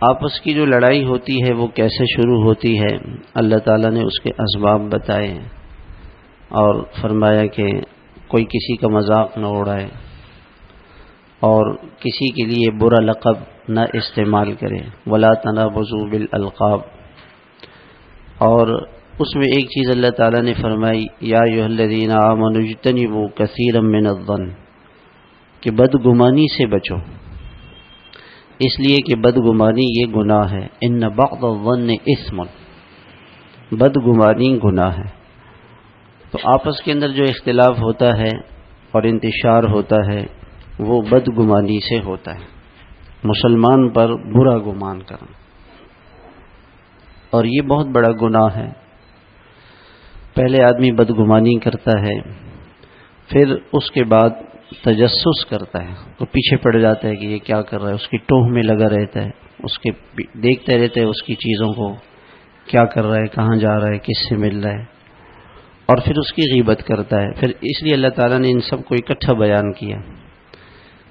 آپس کی جو لڑائی ہوتی ہے وہ کیسے شروع ہوتی ہے، اللہ تعالیٰ نے اس کے اسباب بتائے اور فرمایا کہ کوئی کسی کا مذاق نہ اڑائے اور کسی کے لیے برا لقب نہ استعمال کرے، ولا تنابزوا بالالقاب۔ اور اس میں ایک چیز اللہ تعالیٰ نے فرمائی، یا ایھا الذین آمنوا اجتنبوا کثیرا من الظن، کہ بدگمانی سے بچو، اس لیے کہ بدگمانی یہ گناہ ہے، ان بعض الظن اثم، بدگمانی گناہ ہے۔ تو آپس کے اندر جو اختلاف ہوتا ہے اور انتشار ہوتا ہے وہ بدگمانی سے ہوتا ہے، مسلمان پر برا گمان کرنا، اور یہ بہت بڑا گناہ ہے۔ پہلے آدمی بدگمانی کرتا ہے، پھر اس کے بعد تجسس کرتا ہے، تو پیچھے پڑ جاتا ہے کہ یہ کیا کر رہا ہے، اس کی ٹوہ میں لگا رہتا ہے، اس کے دیکھتے رہتے ہے اس کی چیزوں کو، کیا کر رہا ہے، کہاں جا رہا ہے، کس سے مل رہا ہے، اور پھر اس کی غیبت کرتا ہے۔ پھر اس لیے اللہ تعالیٰ نے ان سب کو اکٹھا بیان کیا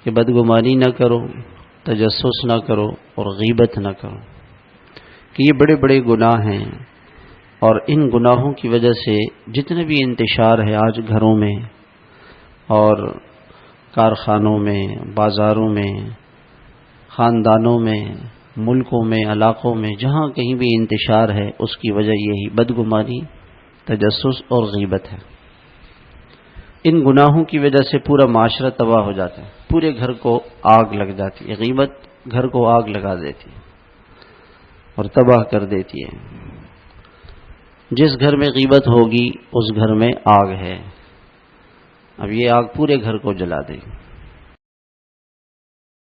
کہ بدگمانی نہ کرو، تجسس نہ کرو اور غیبت نہ کرو، کہ یہ بڑے بڑے گناہ ہیں، اور ان گناہوں کی وجہ سے جتنے بھی انتشار ہے آج گھروں میں اور کارخانوں میں، بازاروں میں، خاندانوں میں، ملکوں میں، علاقوں میں، جہاں کہیں بھی انتشار ہے، اس کی وجہ یہی بدگمانی، تجسس اور غیبت ہے۔ ان گناہوں کی وجہ سے پورا معاشرہ تباہ ہو جاتا ہے، پورے گھر کو آگ لگ جاتی ہے، غیبت گھر کو آگ لگا دیتی ہے اور تباہ کر دیتی ہے۔ جس گھر میں غیبت ہوگی اس گھر میں آگ ہے، اب یہ آگ پورے گھر کو جلا دے گی۔